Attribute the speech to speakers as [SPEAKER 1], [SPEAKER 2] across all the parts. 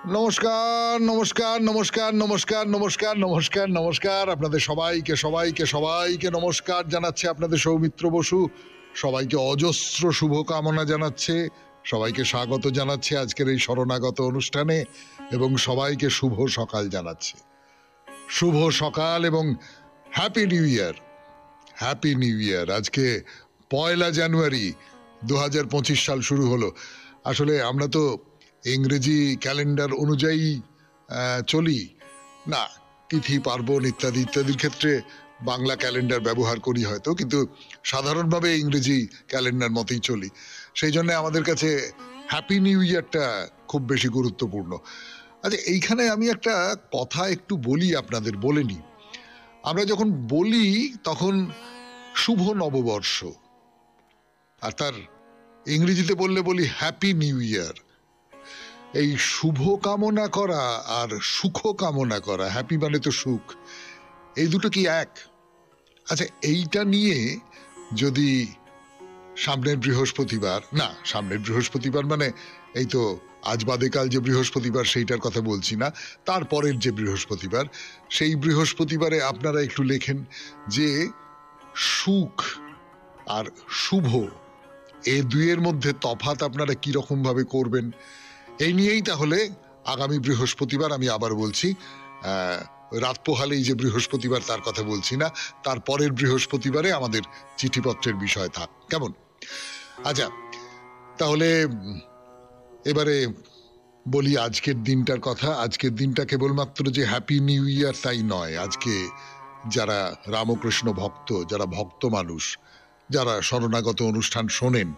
[SPEAKER 1] নমস্কার, নমস্কার, নমস্কার, নমস্কার, নমস্কার, নমস্কার, নমস্কার। আপনাদের সবাইকে সবাইকে সবাইকে নমস্কার জানাচ্ছে আপনাদের সৌমিত্র বসু। সবাইকে অজস্র শুভকামনা জানাচ্ছে, সবাইকে স্বাগত জানাচ্ছে আজকের এই শরণাগত অনুষ্ঠানে এবং সবাইকে শুভ সকাল জানাচ্ছে। শুভ সকাল এবং happy new year. Happy new year. আজকে 1 জানুয়ারি 2025 সাল শুরু হলো। আসলে আমরা তো ইংরেজি ক্যালেন্ডার অনুযায়ী চলি না, তিথি পার্বণ ইত্যাদি ইত্যাদির ক্ষেত্রে বাংলা ক্যালেন্ডার ব্যবহার করি হয়তো, কিন্তু সাধারণভাবে ইংরেজি ক্যালেন্ডার মতেই চলি। সেই জন্য আমাদের কাছে হ্যাপি নিউ ইয়ারটা খুব বেশি গুরুত্বপূর্ণ। আচ্ছা, এইখানে আমি একটা কথা একটু বলি, আপনাদের বলে নিই। আমরা যখন বলি তখন শুভ নববর্ষ, আর তার ইংরেজিতে বললে বলি হ্যাপি নিউ ইয়ার। এই শুভ কামনা করা আর সুখ কামনা করা, হ্যাপি মানে তো সুখ, এই দুটো কি এক? আচ্ছা, এইটা নিয়ে যদি সামনের বৃহস্পতিবার মানে এই তো আজ বাদে কাল যে বৃহস্পতিবার সেইটার কথা বলছি না, তারপরের যে বৃহস্পতিবার, সেই বৃহস্পতিবারে আপনারা একটু লেখেন যে সুখ আর শুভ এ দুইয়ের মধ্যে তফাৎ আপনারা কিরকম ভাবে করবেন। এই নিয়েই তাহলে আগামী বৃহস্পতিবার, আমি আবার বলছি, রাত পোহালেই যে বৃহস্পতিবার তার কথা বলছি না, তার পরের বৃহস্পতিবারে আমাদের চিঠিপত্রের বিষয় থাক, কেমন? আচ্ছা, তাহলে এবারে বলি আজকের দিনটার কথা। আজকের দিনটা কেবলমাত্র যে হ্যাপি নিউ ইয়ার তাই নয়। আজকে যারা রামকৃষ্ণ ভক্ত, যারা ভক্ত মানুষ, যারা শরণাগত অনুষ্ঠান শোনেন,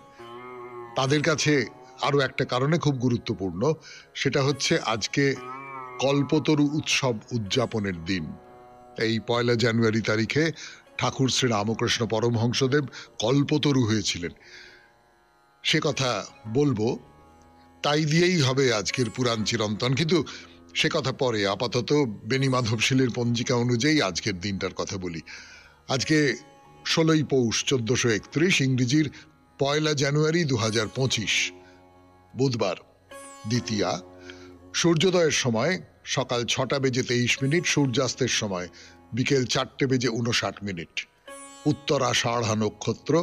[SPEAKER 1] তাদের কাছে আরো একটা কারণে খুব গুরুত্বপূর্ণ। সেটা হচ্ছে আজকে কল্পতরু উৎসব উদযাপনের দিন। এই 1 জানুয়ারি তারিখে ঠাকুর শ্রী রামকৃষ্ণ পরমহংসদেব কল্পতরু হয়েছিলেন, সে কথা বলবো। তাই দিয়েই হবে আজকের পুরাণ চিরন্তন, কিন্তু সে কথা পরে। আপাতত বেণী মাধবশীলের পঞ্জিকা অনুযায়ী আজকের দিনটার কথা বলি। আজকে 16ই পৌষ 1431, ইংরেজির 1 জানুয়ারি 2025, বুধবার, দ্বিতীয়া। সূর্যোদয়ের সময় সকাল 6টা বেজে 23 মিনিট, সূর্যাস্তের সময় বিকেল 4টে বেজে 59 মিনিট। উত্তর আষাঢ়া নক্ষত্র।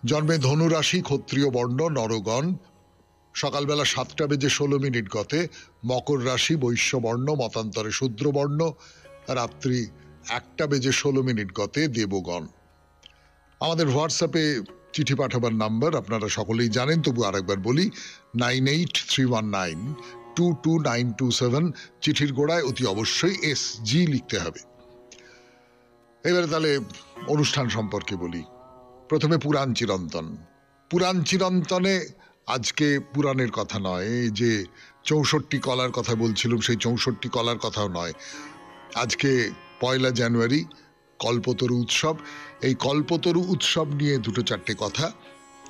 [SPEAKER 1] জন্মে ধনুরাশি, ক্ষত্রিয় বর্ণ, নরগণ। সকালবেলা 7টা বেজে 16 মিনিট গতে মকর রাশি, বৈশ্য বর্ণ, মতান্তরে শূদ্র বর্ণ। রাত্রি 1টা বেজে 16 মিনিট গতে দেবগণ। আমাদের হোয়াটসঅ্যাপে চিঠি পাঠাবার নাম্বার আপনারা সকলেই জানেন, তবু আরেকবার বলি, 9831922927। চিঠির গোড়ায় অতি অবশ্যই SG লিখতে হবে। এবারে তাহলে অনুষ্ঠান সম্পর্কে বলি। প্রথমে পুরাণ চিরন্তন। পুরাণ চিরন্তনে আজকে পুরাণের কথা নয়, যে 64 কলার কথা বলছিলাম সেই 64 কলার কথাও নয়। আজকে 1 জানুয়ারি কল্পতরু উৎসব। এই কল্পতরু উৎসব নিয়ে দুটো চারটে কথা,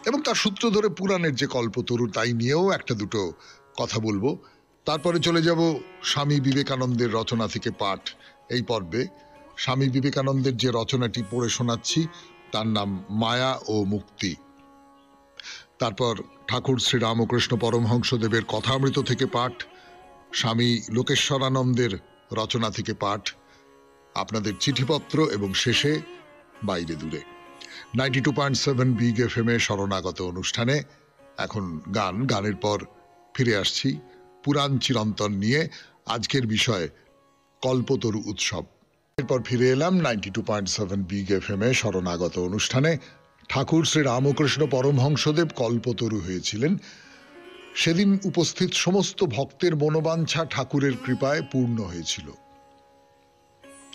[SPEAKER 1] এবং তার সূত্র ধরে পুরাণের যে কল্পতরু তাই নিয়েও একটা দুটো কথা বলবো। তারপরে চলে যাব স্বামী বিবেকানন্দের রচনা থেকে পাঠ। এই পর্বে স্বামী বিবেকানন্দের যে রচনাটি পড়ে শোনাচ্ছি তার নাম মায়া ও মুক্তি। তারপর ঠাকুর শ্রী রামকৃষ্ণ পরমহংসদেবের কথামৃত থেকে পাঠ, স্বামী লোকেশ্বরানন্দের রচনা থেকে পাঠ, আপনাদের চিঠিপত্র, এবং শেষে বাইরে দূরে। 92.7 বিগ FM এ শরণাগত অনুষ্ঠানে এখন গানের পর ফিরে আসছি পুরাণ চিরন্তন নিয়ে। আজকের বিষয় কল্পতরু উৎসব। এরপর ফিরে এলাম 92.7 বিগ FM এ শরণাগত অনুষ্ঠানে। ঠাকুর শ্রী রামকৃষ্ণ পরমহংসদেব কল্পতরু হয়েছিলেন। সেদিন উপস্থিত সমস্ত ভক্তের মনোবাঞ্ছা ঠাকুরের কৃপায় পূর্ণ হয়েছিল।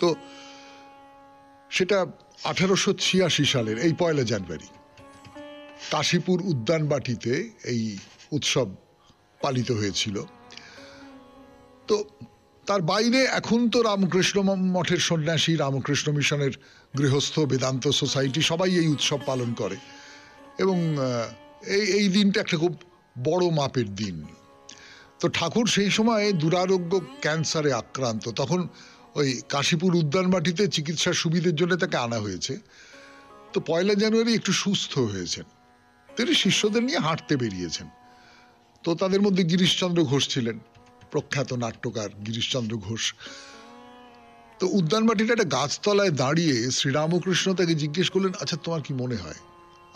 [SPEAKER 1] তো সেটা 1886 সালের এই 1 জানুয়ারি কাশীপুর উদ্যানবাটিতে এই উৎসব পালিত হয়েছিল। তো তার বাইরে এখন তো রামকৃষ্ণ মঠের সন্ন্যাসী, রামকৃষ্ণ মিশনের গৃহস্থ, বেদান্ত সোসাইটি সবাই এই উৎসব পালন করে, এবং এই দিনটা একটা খুব বড় মাপের দিন। তো ঠাকুর সেই সময় দুরারোগ্য ক্যান্সারে আক্রান্ত। তখন ওই কাশীপুর উদ্যানবাটিতে চিকিৎসার সুবিধের জন্য তাকে আনা হয়েছে। তো 1 জানুয়ারি একটু সুস্থ হয়েছেন, তিনি শিষ্যদের নিয়ে হাঁটতে বেরিয়েছেন। তো তাদের মধ্যে গিরিশচন্দ্র ঘোষ ছিলেন। প্রখ্যাত নাট্যকার গিরিশচন্দ্র ঘোষ। তো উদ্যানবাটির একটা গাছতলায় দাঁড়িয়ে শ্রীরামকৃষ্ণ তাকে জিজ্ঞেস করলেন, আচ্ছা তোমার কি মনে হয়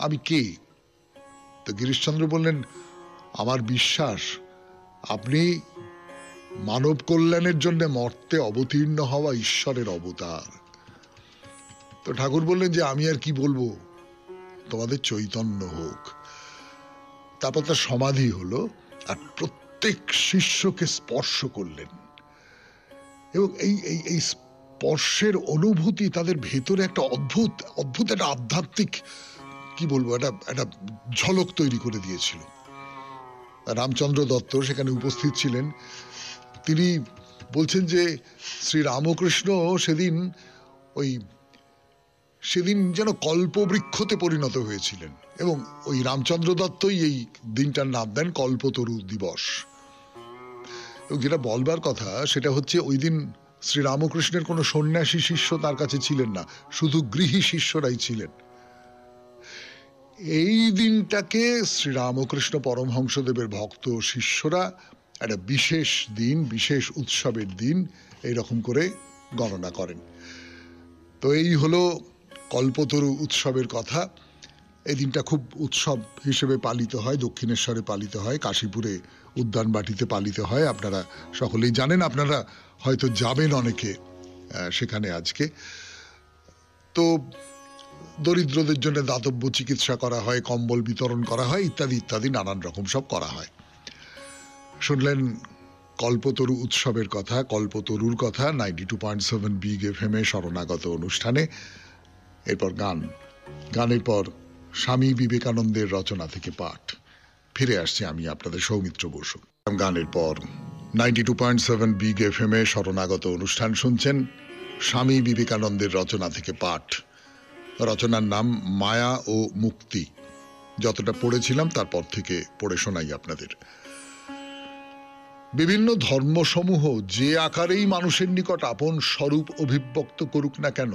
[SPEAKER 1] আমি কে? তো গিরিশচন্দ্র বললেন, আমার বিশ্বাস আপনি মানব কল্যাণের জন্য মর্তে অবতীর্ণ হওয়া ঈশ্বরের অবতার। তো ঠাকুর বললেন যে আমি আর কি বলবো, তোমাদের চৈতন্য হোক। তারপর তার সমাধি হলো, আর প্রত্যেক শিষ্যকে স্পর্শ করলেন, এবং এই এই এই স্পর্শের অনুভূতি তাদের ভেতরে একটা অদ্ভুত অদ্ভুত একটা আধ্যাত্মিক, কি বলবো, একটা ঝলক তৈরি করে দিয়েছিল। রামচন্দ্র দত্ত সেখানে উপস্থিত ছিলেন। তিনি বলছেন যে শ্রী রামকৃষ্ণ সেদিন যেন কল্পবৃক্ষতে পরিণত হয়েছিলেন, এবং ওই রামচন্দ্র দত্তই এই দিনটার নাম দেন কল্পতরু দিবস। এবং যেটা বলবার কথা সেটা হচ্ছে, ওই দিন শ্রীরামকৃষ্ণের কোনো সন্ন্যাসী শিষ্য তার কাছে ছিলেন না, শুধু গৃহী শিষ্যরাই ছিলেন। এই দিনটাকে শ্রীরামকৃষ্ণ পরমহংসদেবের ভক্ত শিষ্যরা একটা বিশেষ দিন, বিশেষ উৎসবের দিন এইরকম করে গণনা করেন। তো এই হলো কল্পতরু উৎসবের কথা। এই দিনটা খুব উৎসব হিসেবে পালিত হয়, দক্ষিণেশ্বরে পালিত হয়, কাশীপুরে উদ্যানবাটিতে পালিত হয়। আপনারা সকলেই জানেন, আপনারা হয়তো যাবেন অনেকে সেখানে আজকে। তো দরিদ্রদের জন্য দাতব্য চিকিৎসা করা হয়, কম্বল বিতরণ করা হয়, ইত্যাদি ইত্যাদি নানান রকম সব করা হয়। শুনলেন কল্পতরু উৎসবের কথা, কল্পতরুর কথা 92.7 বিগ এফএম এ শরণাগত অনুষ্ঠানে। এরপর গানের পর স্বামী বিবেকানন্দের রচনা থেকে পাঠ। ফিরে আসছি আমি আপনাদের সৌমিত্র বসু। গানের পর 92.7 বিগ এফএম এ শরণাগত অনুষ্ঠান শুনছেন। স্বামী বিবেকানন্দের রচনা থেকে পাঠ। রচনার নাম মায়া ও মুক্তি। যতটা পড়েছিলাম তারপর থেকে পড়ে শোনাই আপনাদের। বিভিন্ন ধর্মসমূহ যে আকারেই মানুষের নিকট আপন স্বরূপ অভিব্যক্ত করুক না কেন,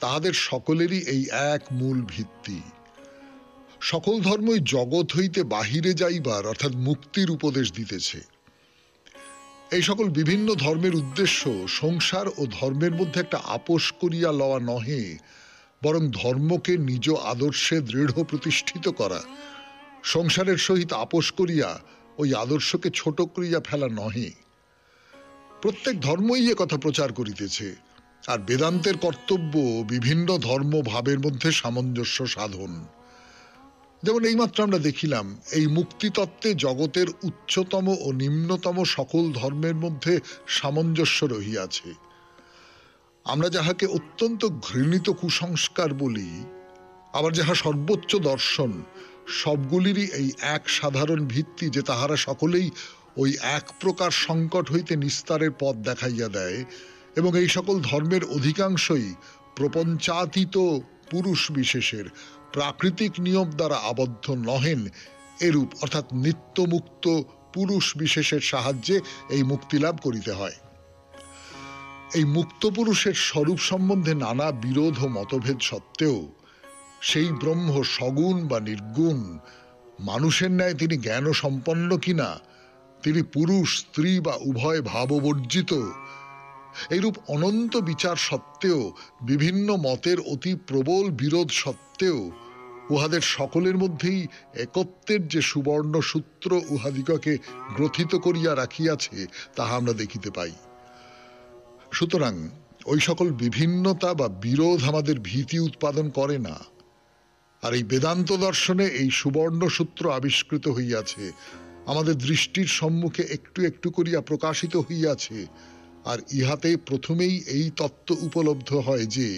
[SPEAKER 1] তাহাদের সকলেরই এই এক মূল ভিত্তি। সকল ধর্মই জগৎ হইতে বাহিরে যাইবার অর্থাৎ মুক্তির উপদেশ দিতেছে। এই সকল বিভিন্ন ধর্মের উদ্দেশ্য সংসার ও ধর্মের মধ্যে একটা আপোষ করিয়া লওয়া নহে, বরং ধর্মকে নিজ আদর্শে দৃঢ় প্রতিষ্ঠিত করা। সংসারের সহিত আপোষ করিয়া ওই আদর্শকে ছোট করিয়া ফেলা নহে। প্রত্যেক ধর্মই এ কথা প্রচার করিতেছে, আর বেদান্তের কর্তব্য বিভিন্ন ধর্ম ভাবের মধ্যে সামঞ্জস্য সাধন। যেমন এইমাত্র আমরা দেখিলাম, এই মুক্তিতত্ত্বে জগতের উচ্চতম ও নিম্নতম সকল ধর্মের মধ্যে সামঞ্জস্য রহিয়াছে। আমরা যাহাকে অত্যন্ত ঘৃণিত কুসংস্কার বলি, আবার যাহা সর্বোচ্চ দর্শন, সবগুলিরই এই এক সাধারণ ভিত্তি যে তাহারা সকলেই ওই এক প্রকার সংকট হইতে নিস্তারের পথ দেখাইয়া দেয়, এবং এই সকল ধর্মের অধিকাংশই প্রপঞ্চাতীত পুরুষ বিশেষের প্রাকৃতিক নিয়ম দ্বারা আবদ্ধ নহেন, এরূপ অর্থাৎ নিত্যমুক্ত পুরুষ বিশেষের সাহায্যে এই মুক্তি লাভ করিতে হয়। এই মুক্ত পুরুষের স্বরূপ সম্বন্ধে নানা বিরোধ ও মতভেদ সত্ত্বেও সেই ব্রহ্ম সগুণ বা নির্গুণ, মানুষের ন্যায় তিনি জ্ঞান সম্পন্ন কিনা, তিনি পুরুষ স্ত্রী বা উভয় ভাববর্জিত, এইরূপ অনন্ত বিচার সত্ত্বেও, বিভিন্ন মতের অতি প্রবল বিরোধ সত্ত্বেও উহাদের সকলের মধ্যেই একত্বের যে সুবর্ণ সূত্র উহাদিগকে গ্রথিত করিয়া রাখিয়াছে তাহা আমরা দেখিতে পাই। সুতরাং ওই সকল বিভিন্নতা বা বিরোধ আমাদের ভীতি উৎপাদন করে না। আর এই বেদান্ত দর্শনে এই সুবর্ণ সূত্র আবিষ্কৃত হইয়াছে, আমাদের দৃষ্টির সম্মুখে একটু একটু করিয়া প্রকাশিত হইয়াছে। আর ইহাতে প্রথমেই এই তত্ত্ব উপলব্ধ হয় যে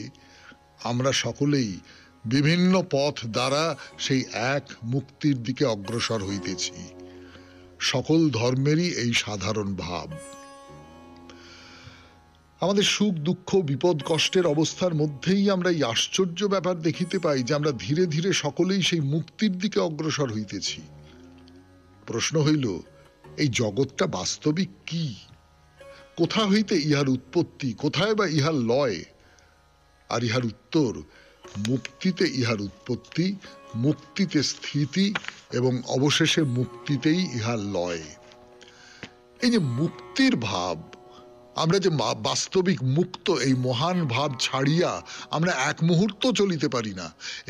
[SPEAKER 1] আমরা সকলেই বিভিন্ন পথ দ্বারা সেই এক মুক্তির দিকে অগ্রসর হইতেছি। সকল ধর্মেরই এই সাধারণ ভাব। আমাদের সুখ দুঃখ বিপদ কষ্টের অবস্থার মধ্যেই আমরা এই আশ্চর্য ব্যাপার দেখিতে পাই যে আমরা ধীরে ধীরে সকলেই সেই মুক্তির দিকে অগ্রসর হইতেছি। প্রশ্ন হইল, এই জগৎটা বাস্তবিক কি? কোথা হইতে ইহার উৎপত্তি, কোথায় বা ইহার লয়? আর ইহার উত্তর, মুক্তিতে ইহার উৎপত্তি, মুক্তিতে স্থিতি, এবং অবশেষে মুক্তিতেই ইহার লয়। এই যে মুক্তির ভাব, আমরা যে বাস্তবিক মুক্ত, এই মহান ভাব ছাড়িয়া আমরা এক মুহূর্ত চলিতে পারি না।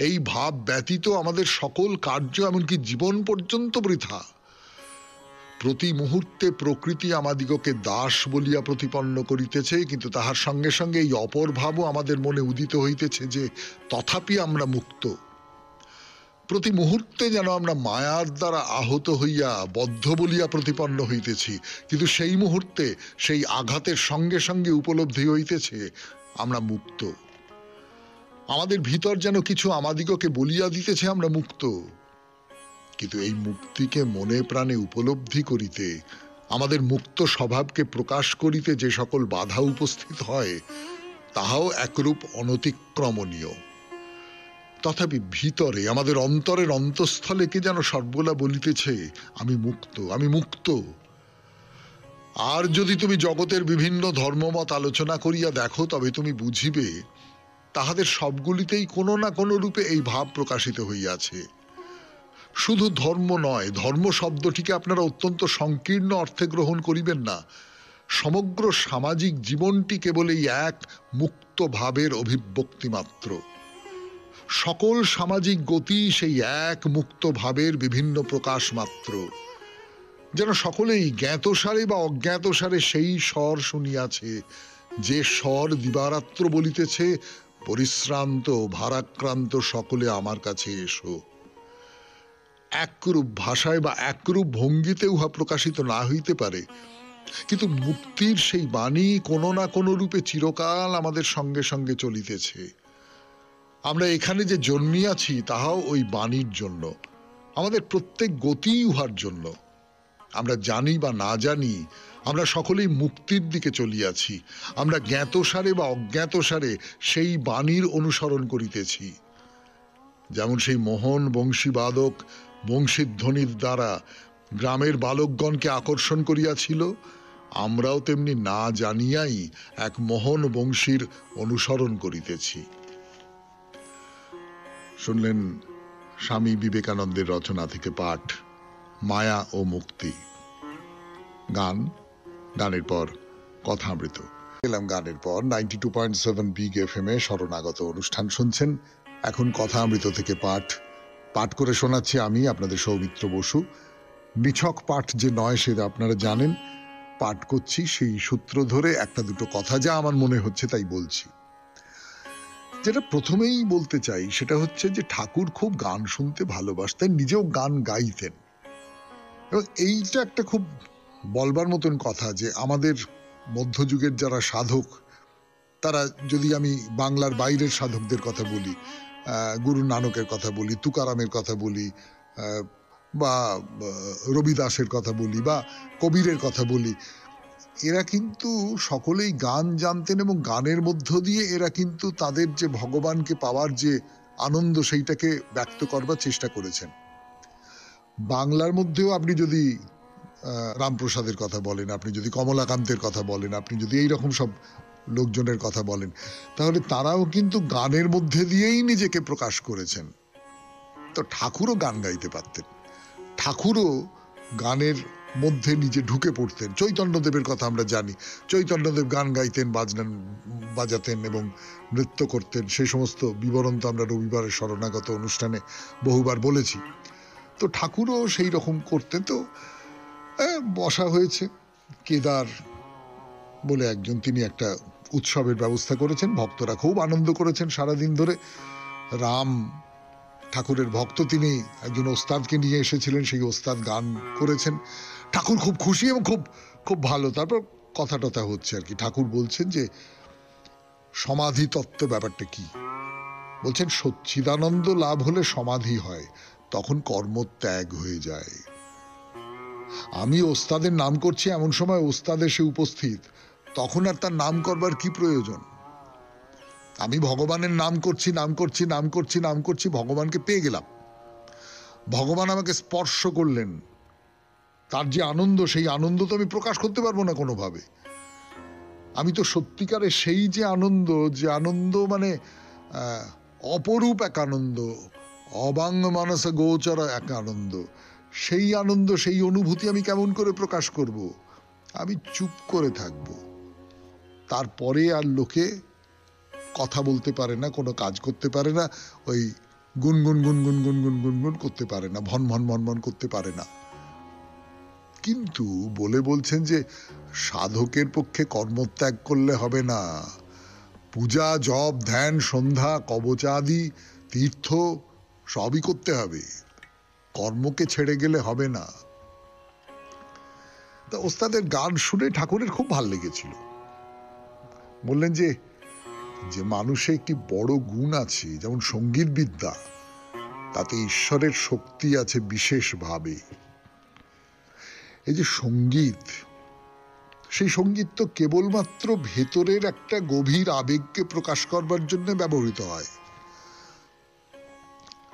[SPEAKER 1] এই ভাব ব্যতীত আমাদের সকল কার্য, এমনকি জীবন পর্যন্ত বৃথা। প্রতি মুহূর্তে প্রকৃতি আমাদিগকে দাস বলিয়া প্রতিপন্ন করিতেছে, কিন্তু তাহার সঙ্গে সঙ্গে এই অপর ভাবও আমাদের মনে উদিত হইতেছে যে তথাপি আমরা মুক্ত। প্রতি মুহূর্তে যেন আমরা মায়ার দ্বারা আহত হইয়া বদ্ধ বলিয়া প্রতিপন্ন হইতেছি, কিন্তু সেই মুহূর্তে সেই আঘাতের সঙ্গে সঙ্গে উপলব্ধি হইতেছে আমরা মুক্ত। আমাদের ভিতর যেন কিছু আমাদিগকে বলিয়া দিতেছে আমরা মুক্ত, কিন্তু এই মুক্তিকে মনে প্রাণে উপলব্ধি করিতে, আমাদের মুক্ত স্বভাবকে প্রকাশ করিতে যে সকল বাধা উপস্থিত হয়, তাহাও একরূপ অনতিক্রমণীয়। তথাপি ভিতরে আমাদের অন্তরের অন্তঃস্থলে কে যেন সর্বদা বলিতেছে আমি মুক্ত, আমি মুক্ত। আর যদি তুমি জগতের বিভিন্ন ধর্মমত আলোচনা করিয়া দেখো, তবে তুমি বুঝিবে তাহাদের সবগুলিতেই কোনো না কোনো রূপে এই ভাব প্রকাশিত হইয়াছে। শুধু ধর্ম নয়, ধর্ম শব্দটিকে আপনারা অত্যন্ত সংকীর্ণ অর্থে গ্রহণ করিবেন না। সমগ্র সামাজিক জীবনটি কেবল এই এক মুক্ত ভাবের অভিব্যক্তি মাত্র। সকল সামাজিক গতি সেই এক মুক্ত ভাবের বিভিন্ন প্রকাশ মাত্র। যেন সকলেই জ্ঞাতসারে বা অজ্ঞাতসারে সেই স্বর শুনিয়াছে, যে স্বর দিবারাত্র বলিতেছে পরিশ্রান্ত ভারাক্রান্ত সকলে আমার কাছে এসো। একরূপ ভাষায় বা একরূপ ভঙ্গিতে উহা প্রকাশিত না হইতে পারে, কিন্তু মুক্তির সেই বাণী কোনো না কোনো রূপে চিরকাল আমাদের সঙ্গে সঙ্গে চলিতেছে। আমরা এখানে যে জন্মিয়াছি তাহাও ওই বাণীর জন্য, আমাদের প্রত্যেক গতি উহার জন্য। আমরা জানি বা না জানি, আমরা সকলেই মুক্তির দিকে চলিয়াছি। আমরা জ্ঞাতসারে বা অজ্ঞাতসারে সেই বাণীর অনুসরণ করিতেছি। যেমন সেই মোহন বংশীবাদক বংশীধ্বনির দ্বারা গ্রামের বালকগণকে আকর্ষণ করিয়াছিল, আমরাও তেমনি না জানিয়াই এক মোহন বংশীর অনুসরণ করিতেছি। শুনলেন স্বামী বিবেকানন্দের রচনা থেকে পাঠ মায়া ও মুক্তি। গানের পর কথামৃত। এলাম গানের পর 92.7 বিগ এফএম এ শরণাগত অনুষ্ঠান শুনছেন। এখন কথামৃত থেকে পাঠ করে শোনাচ্ছি আমি, আপনাদের সৌমিত্র বসু। নিছক পাঠ যে নয় সেটা আপনারা জানেন। পাঠ করছি সেই সূত্র ধরে একটা দুটো কথা যা আমার মনে হচ্ছে তাই বলছি। যেটা প্রথমেই বলতে চাই সেটা হচ্ছে যে ঠাকুর খুব গান শুনতে ভালোবাসতেন, নিজেও গান গাইতেন। এবং এইটা একটা খুব বলবার মতন কথা যে আমাদের মধ্যযুগের যারা সাধক, তারা, যদি আমি বাংলার বাইরের সাধকদের কথা বলি, গুরু নানকের কথা বলি, তুকারামের কথা বলি, বা রবিদাসের কথা বলি, বা কবিরের কথা বলি, এরা কিন্তু সকলেই গান জানতেন এবং গানের মধ্য দিয়ে এরা কিন্তু তাদের যে ভগবানকে পাওয়ার যে আনন্দ সেইটাকে ব্যক্ত করবার চেষ্টা করেছেন। বাংলার মধ্যেও আপনি যদি রামপ্রসাদের কথা বলেন, আপনি যদি কমলাকান্তের কথা বলেন, আপনি যদি এইরকম সব লোকজনের কথা বলেন, তাহলে তারাও কিন্তু গানের মধ্যে দিয়েই নিজেকে প্রকাশ করেছেন। তো ঠাকুরও গান গাইতে পারতেন, ঠাকুরও গানের মধ্যে নিজে ঢুকে পড়তেন। চৈতন্যদেবের কথা আমরা জানি, চৈতন্যদেব গান গাইতেন, বাজাতেন এবং নৃত্য করতেন। সেই সমস্ত বিবরণ তো আমরা রবিবারের শরণাগত অনুষ্ঠানে বহুবার বলেছি। তো ঠাকুরও সেই রকম করতেন। তো বসা হয়েছে, কেদার বলে একজন, তিনি একটা উৎসবের ব্যবস্থা করেছেন, ভক্তরা খুব আনন্দ করেছেন সারাদিন ধরে। রাম ঠাকুরের ভক্ত, তিনি একজন ওস্তাদকে নিয়ে এসেছিলেন, সেই ওস্তাদ গান করেছেন। ঠাকুর খুব খুশি এবং খুব খুব ভালো। তারপর কথা টথা হচ্ছে আর কি। ঠাকুর বলছেন যে সমাধি তত্ত্ব ব্যাপারটা কি। বলছেন সচ্চিদানন্দ লাভ হলে সমাধি হয়, তখন কর্মত্যাগ হয়ে যায়। আমি ওস্তাদের নাম করছি, এমন সময় ওস্তাদ এসে উপস্থিত, তখন আর তার নাম করবার কি প্রয়োজন? আমি ভগবানের নাম করছি, ভগবানকে পেয়ে গেলাম, ভগবান আমাকে স্পর্শ করলেন, তার যে আনন্দ, সেই আনন্দ তো আমি প্রকাশ করতে পারবো না কোনোভাবে। আমি তো সত্যিকারে সেই যে আনন্দ মানে অপরূপ এক আনন্দ, অবাঙ্গ মানস গোচর এক আনন্দ, সেই আনন্দ, সেই অনুভূতি আমি কেমন করে প্রকাশ করব? আমি চুপ করে থাকবো, তারপরে আর লোকে কথা বলতে পারে না, কোনো কাজ করতে পারে না, ওই গুনগুন গুনগুন গুনগুন গুনগুন করতে পারে না, ভন ভন ভন ভন করতে পারে না। কিন্তু বলছেন যে সাধকের পক্ষে কর্মত্যাগ করলে হবে না, পূজা জপ ধ্যান সন্ধ্যা কবচাদি তীর্থ সবই করতে হবে, কর্মকে ছেড়ে গেলে হবে না। তা ওস্তাদের গান শুনে ঠাকুরের খুব ভাল লেগেছিল। বললেন যে যে মানুষে একটি বড় গুণ আছে, যেমন সঙ্গীত বিদ্যা, তাতে ঈশ্বরের শক্তি আছে বিশেষভাবে। এই যে সঙ্গীত, সেই সঙ্গীত তো কেবলমাত্র ভেতরের একটা গভীর আবেগকে প্রকাশ করবার জন্য ব্যবহৃত হয়।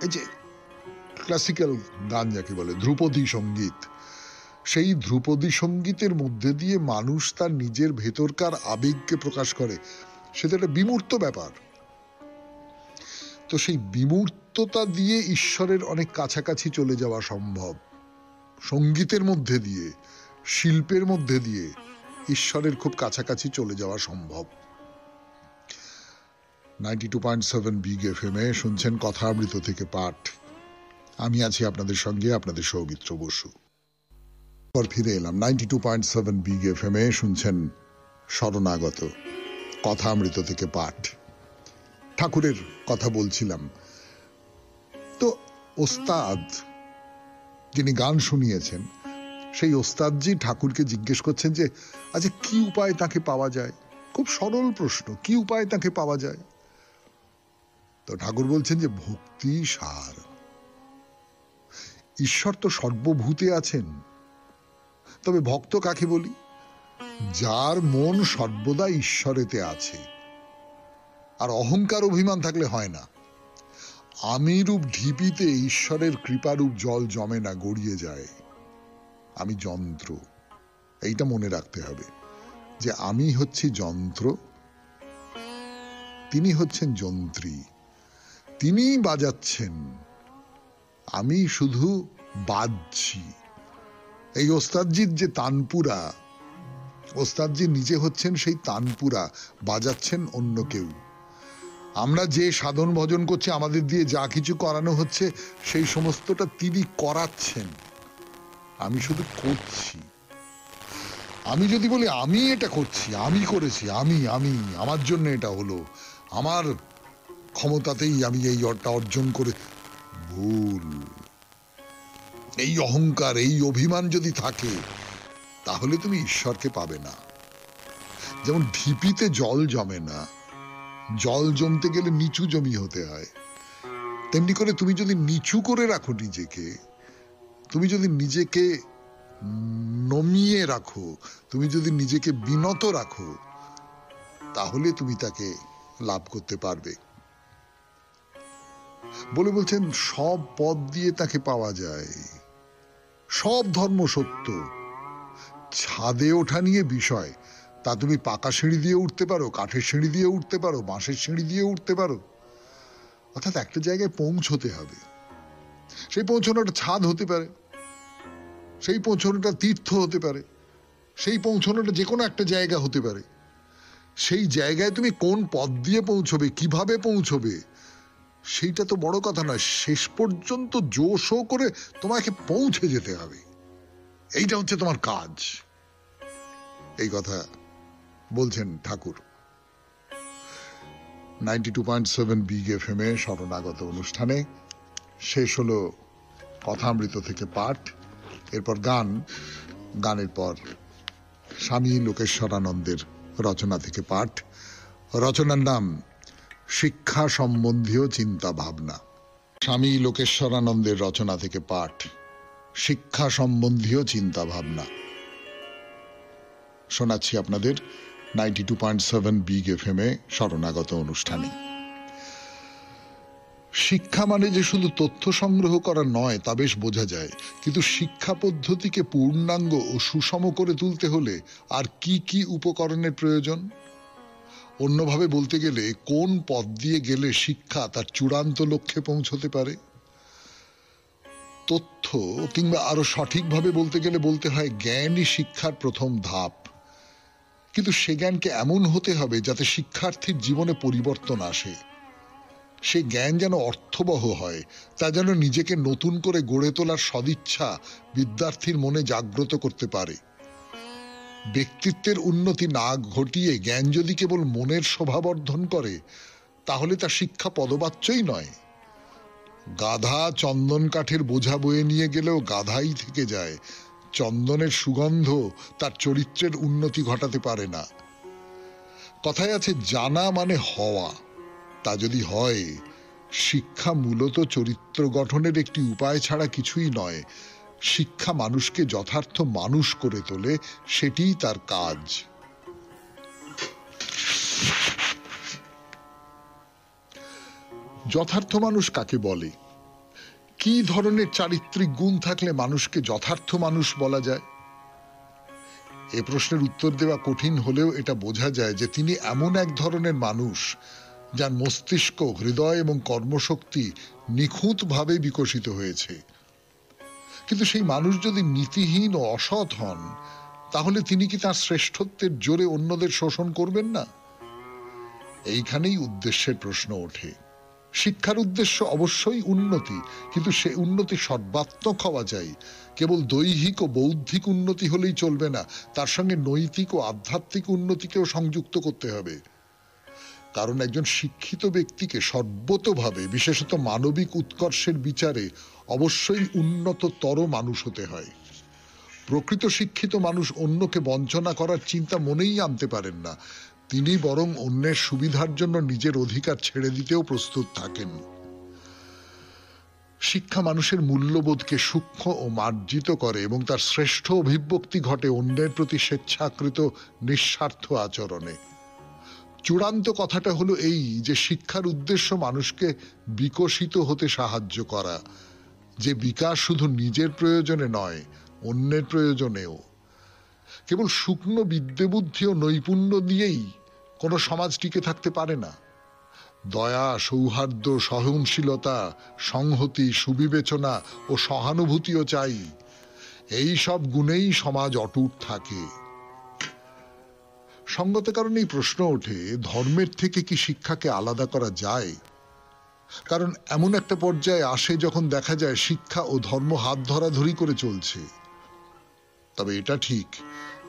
[SPEAKER 1] এই যে ক্লাসিক্যাল গান যাকে বলে, ধ্রুপদী সঙ্গীত, সেই ধ্রুপদী সঙ্গীতের মধ্যে দিয়ে মানুষ তার নিজের ভেতরকার আবেগকে প্রকাশ করে, সেটা একটা বিমূর্ত ব্যাপার। তো সেই বিমূর্ততা দিয়ে ঈশ্বরের অনেক কাছাকাছি চলে যাওয়া সম্ভব। সঙ্গীতের মধ্যে দিয়ে, শিল্পের মধ্যে দিয়ে ঈশ্বরের খুব কাছাকাছি চলে যাওয়া সম্ভব। 92.7 বিগ এফএম এ শুনছেন কথামৃত থেকে পাঠ। আমি আছি আপনাদের সঙ্গে, আপনাদের সৌমিত্র বসু। ফিরে এলাম 92.7 বিগ এফএম এ শুনছেন শরণাগত, কথামৃত থেকে পাঠ। ঠাকুরের কথা বলছিলাম। তো ওস্তাদ যিনি গান শুনিয়েছেন, সেই ওস্তাদজি ঠাকুরকে জিজ্ঞেস করছেন যে আচ্ছা কি উপায় তাকে পাওয়া যায়। খুব সরল প্রশ্ন, কি উপায় তাকে পাওয়া যায়? তো ঠাকুর বলছেন যে ভক্তি সার। ঈশ্বর তো সর্বভূতে আছেন, তবে ভক্ত কাকে বলি? যার মন সর্বদা ঈশ্বরেতে আছে। আর অহংকার অভিমান থাকলে হয় না। আমি রূপ ঢিপিতে ঈশ্বরের কৃপারূপ জল জমে না, গড়িয়ে যায়। আমি যন্ত্র, এইটা মনে রাখতে হবে যে আমি হচ্ছি যন্ত্র, তিনি হচ্ছেন যন্ত্রী, তিনি বাজাচ্ছেন, আমি শুধু বাজছি। এই ওস্তাদজির যে তানপুরা, ওস্তাদজি নিজে হচ্ছেন সেই তানপুরা, বাজাচ্ছেন অন্য কেউ। আমরা যে সাধন ভজন করছি, আমাদের দিয়ে যা কিছু করানো হচ্ছে, সেই সমস্তটা তিনি করাচ্ছেন, আমি শুধু করছি। আমি যদি বলি আমি এটা করছি, আমি করেছি, আমি আমি আমার জন্য এটা হলো, আমার ক্ষমতাতেই আমি এই অর্জন করে, ভুল। এই অহংকার, এই অভিমান যদি থাকে, তাহলে তুমি ঈশ্বরকে পাবে না। যেমন ঢিপিতে জল জমে না, জল জমতে গেলে নিচু জমি হতে হয়, তেমনি করে তুমি যদি নিচু করে রাখো নিজেকে, তুমি যদি নিজেকে নমিয়ে রাখো, তুমি যদি নিজেকে বিনত রাখো, তাহলে তুমি তাকে লাভ করতে পারবে। বলছেন সব পথ দিয়ে তাকে পাওয়া যায়, সব ধর্ম সত্য। ছাদে ওঠা নিয়ে বিষয়, তা তুমি পাকা সিঁড়ি দিয়ে উঠতে পারো, কাঠের সিঁড়ি দিয়ে উঠতে পারো, বাঁশের সিঁড়ি দিয়ে উঠতে পারো। অর্থাৎ একটা জায়গায় পৌঁছতে হবে। সেই পৌঁছানোটা ছাদ হতে পারে, সেই পৌঁছানোটা তীর্থ হতে পারে, সেই পৌঁছানোটা যে কোনো একটা জায়গা হতে পারে। সেই জায়গায় তুমি কোন পথ দিয়ে পৌঁছবে, কিভাবে পৌঁছবে, সেইটা তো বড় কথা নয়। শেষ পর্যন্ত জোশ করে তোমাকে পৌঁছে যেতে হবে, এইটা হচ্ছে তোমার কাজ। এই কথা বলছেন ঠাকুর। 92.7 বিগ এফএম এ শরণাগত অনুষ্ঠানে শেষ হলো কথামৃত থেকে পাঠ। এরপর গান, গানের পর স্বামী লোকেশ্বরানন্দের রচনা থেকে পাঠ। রচনার নাম শিক্ষা সম্বন্ধীয় চিন্তা ভাবনা। স্বামী লোকেশ্বরানন্দের রচনা থেকে পাঠ, শিক্ষা সম্বন্ধীয় চিন্তা ভাবনা শোনাচ্ছি আপনাদের 92.7 বিগ এফএম এ শরণাগত অনুষ্ঠানে। শিক্ষা মানে যে শুধু তথ্য সংগ্রহ করা নয়, তা বেশ বোঝা যায়। কিন্তু শিক্ষা পদ্ধতিকে পূর্ণাঙ্গ ও সুষম করে তুলতে হলে আর কি কি উপকরণের প্রয়োজন? অন্যভাবে বলতে গেলে, কোন পথ দিয়ে গেলে শিক্ষা তার চূড়ান্ত লক্ষ্যে পৌঁছতে পারে? তথ্য অর্থ, কিংবা আরো সঠিকভাবে বলতে গেলে বলতে হয় জ্ঞানই শিক্ষার প্রথম ধাপ। কিন্তু সে জ্ঞানকে এমন হতে হবে যাতে শিক্ষার্থীর জীবনে পরিবর্তন আসে। সে জ্ঞান যেন অর্থবহ হয়, তা যেন নিজেকে নতুন করে গড়ে তোলার সদিচ্ছা বিদ্যার্থীর মনে জাগ্রত করতে পারে। ব্যক্তিত্বের উন্নতি না ঘটিয়ে জ্ঞান যদি কেবল মনের শোভাবর্ধন করে, তাহলে তা শিক্ষা পদবাচ্যই নয়। গাধা চন্দন কাঠের বোঝা বয়ে নিয়ে গেলেও গাধাই থেকে যায়। চন্দনের সুগন্ধ তার চরিত্রের উন্নতি ঘটাতে পারে না। কথায় আছে, জানা মানে হওয়া। তা যদি হয়, শিক্ষা মূলত চরিত্র গঠনের একটি উপায় ছাড়া কিছুই নয়। শিক্ষা মানুষকে যথার্থ মানুষ করে তোলে, সেটিই তার কাজ। যথার্থ মানুষ কাকে বলে? কি ধরনের চারিত্রিক গুণ থাকলে মানুষকে যথার্থ মানুষ বলা যায়? এ প্রশ্নের উত্তর দেওয়া কঠিন হলেও এটা বোঝা যায় যে তিনি এমন এক ধরনের মানুষ যার মস্তিষ্ক, হৃদয় এবং কর্মশক্তি নিখুঁতভাবে বিকশিত হয়েছে। কিন্তু সেই মানুষ যদি নীতিহীন ও অসৎ হন, তাহলে তিনি কি তার শ্রেষ্ঠত্বের জোরে অন্যদের শোষণ করবেন না? এইখানেই উদ্দেশ্যের প্রশ্ন ওঠে। শিক্ষার উদ্দেশ্য অবশ্যই উন্নতি, কিন্তু সে উন্নতি সর্বাত্মক হওয়া চাই। কেবল দৈহিক ও বৌদ্ধিক উন্নতি হলেই চলবে না, তার সঙ্গে নৈতিক ও আধ্যাত্মিক উন্নতিকেও সংযুক্ত করতে হবে। কারণ একজন শিক্ষিত ব্যক্তিকে সর্বতোভাবে, বিশেষত মানবিক উৎকর্ষের বিচারে, অবশ্যই উন্নততর মানুষ হতে হয়। প্রকৃত শিক্ষিত মানুষ অন্যকে বঞ্চনা করার চিন্তা মনেই আনতে পারেন না। তিনি বরং অন্যের সুবিধার জন্য নিজের অধিকার ছেড়ে দিতেও প্রস্তুত থাকেন। শিক্ষা মানুষের মূল্যবোধকে সূক্ষ্ম ও মার্জিত করে এবং তার শ্রেষ্ঠ অভিব্যক্তি ঘটে অন্যের প্রতি স্বেচ্ছাকৃত নিঃস্বার্থ আচরণে। চূড়ান্ত কথাটা হলো এই যে শিক্ষার উদ্দেশ্য মানুষকে বিকশিত হতে সাহায্য করা, যে বিকাশ শুধু নিজের প্রয়োজনে নয়, অন্যের প্রয়োজনেও। কেবল শুকনো বিদ্যেবুদ্ধি ও নৈপুণ্য দিয়েই কোনো সমাজ টিকে থাকতে পারে না। দয়া, সৌহার্দ্য, সহনশীলতা, সংহতি, সুবিবেচনা ও সহানুভূতিও চাই। এই সব গুণেই সমাজ অটুট থাকে। সঙ্গত কারণেই প্রশ্ন ওঠে, ধর্মের থেকে কি শিক্ষাকে আলাদা করা যায়? কারণ এমন একটা পর্যায়ে আসে যখন দেখা যায় শিক্ষা ও ধর্ম হাত ধরাধরি করে চলছে। তবে এটা ঠিক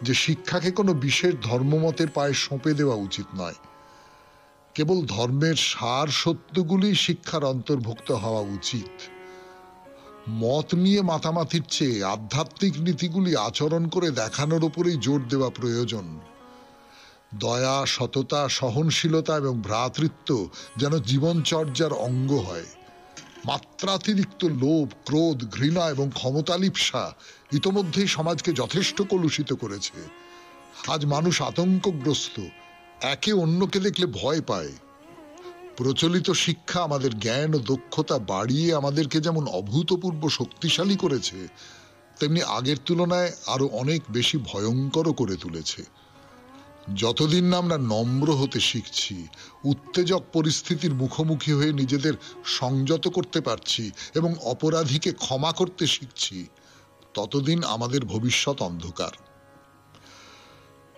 [SPEAKER 1] যে শিক্ষাকে কোনো বিশেষ ধর্মমতের পায়ে সঁপে দেওয়া উচিত নয়। কেবল ধর্মের সার সত্যগুলি শিক্ষার অন্তর্ভুক্ত হওয়া উচিত। মত নিয়ে মাতামাতির চেয়ে আধ্যাত্মিক নীতিগুলি আচরণ করে দেখানোর উপরেই জোর দেওয়া প্রয়োজন। দয়া, সততা, সহনশীলতা এবং ভ্রাতৃত্ব যেন জীবনচর্যার অঙ্গ হয়। মাত্রাতিরিক্ত লোভ, ক্রোধ, ঘৃণা এবং ক্ষমতালিপ্সা ইতোমধ্যেই সমাজকে যথেষ্ট কলুষিত করেছে। আজ মানুষ আতঙ্কগ্রস্ত, একে অন্যকে দেখলে ভয় পায়। প্রচলিত শিক্ষা আমাদের জ্ঞান ও দক্ষতা বাড়িয়ে আমাদেরকে যেমন অভূতপূর্ব শক্তিশালী করেছে, তেমনি আগের তুলনায় আরো অনেক বেশি ভয়ঙ্করও করে তুলেছে। যতদিন না আমরা নম্র হতে শিখছি, উত্তেজক পরিস্থিতির মুখোমুখি হয়ে নিজেদের সংযত করতে পারছি এবং অপরাধীকে ক্ষমা করতে শিখছি, ততদিন আমাদের ভবিষ্যৎ অন্ধকার।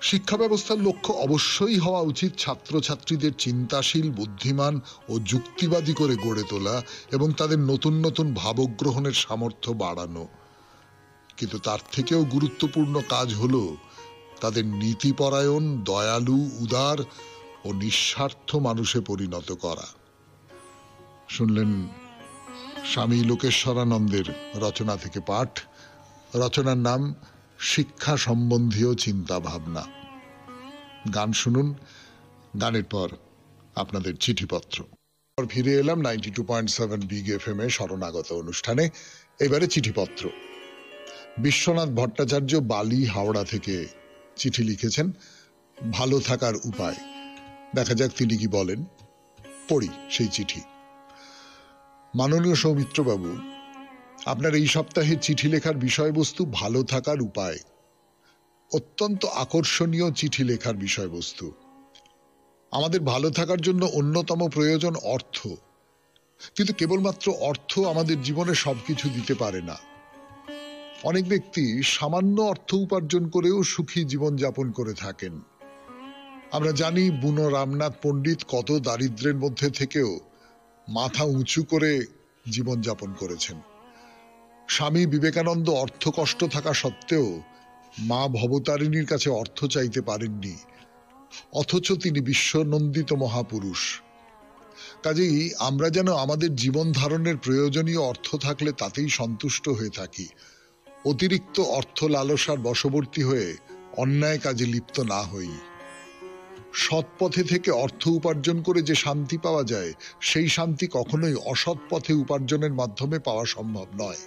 [SPEAKER 1] শিক্ষা ব্যবস্থার লক্ষ্য অবশ্যই হওয়া উচিত ছাত্রছাত্রীদের চিন্তাশীল, বুদ্ধিমান ও যুক্তিবাদী করে গড়ে তোলা এবং তাদের নতুন নতুন ভাবগ্রহণের সামর্থ্য বাড়ানো। কিন্তু তার থেকেও গুরুত্বপূর্ণ কাজ হলো তাদের নীতিপরায়ণ, দয়ালু, উদার ও নিঃস্বার্থ মানুষে পরিণত করা। শুনলেন স্বামী লোকেশ্বরানন্দের রচনা থেকে পাঠ। রচনার নাম শিক্ষা সম্বন্ধীয় চিন্তা ভাবনা। গান শুনুন, গানের পর আপনাদের চিঠিপত্র। ফিরে এলাম 92.7 বিগ এফএম এ শরণাগত অনুষ্ঠানে। এবারে চিঠিপত্র। বিশ্বনাথ ভট্টাচার্য বালি, হাওড়া থেকে চিঠি লিখেছেন ভালো থাকার উপায়। দেখা যাক তিনি কি বলেন। পড়ি সেই চিঠি। মাননীয় সৌমিত্রবাবু, আপনার এই সপ্তাহে চিঠি লেখার বিষয়বস্তু ভালো থাকার উপায়। অত্যন্ত আকর্ষণীয় চিঠি লেখার বিষয়বস্তু। আমাদের ভালো থাকার জন্য অন্যতম প্রয়োজন অর্থ। কিন্তু কেবলমাত্র অর্থ আমাদের জীবনে সবকিছু দিতে পারে না। অনেক ব্যক্তি সামান্য অর্থ উপার্জন করেও সুখী জীবন যাপন করে থাকেন। আমরা জানি বুনো রামনাথ পণ্ডিত কত দারিদ্র্যের মধ্যে থেকেও মাথা উঁচু করে জীবন যাপন করেছেন। স্বামী বিবেকানন্দ অর্থ কষ্ট থাকা সত্ত্বেও মা ভবতারিণীর কাছে অর্থ চাইতে পারেননি, অথচ তিনি বিশ্বনন্দিত মহাপুরুষ। কাজেই আমরা যেন আমাদের জীবন ধারণের প্রয়োজনীয় অর্থ থাকলে তাতেই সন্তুষ্ট হয়ে থাকি, অতিরিক্ত অর্থ লালসার বশবর্তী হয়ে অন্যায় কাজে লিপ্ত না হই। সৎ পথে থেকে অর্থ উপার্জন করে যে শান্তি পাওয়া যায়, সেই শান্তি কখনোই অসৎ পথে উপার্জনের মাধ্যমে পাওয়া সম্ভব নয়।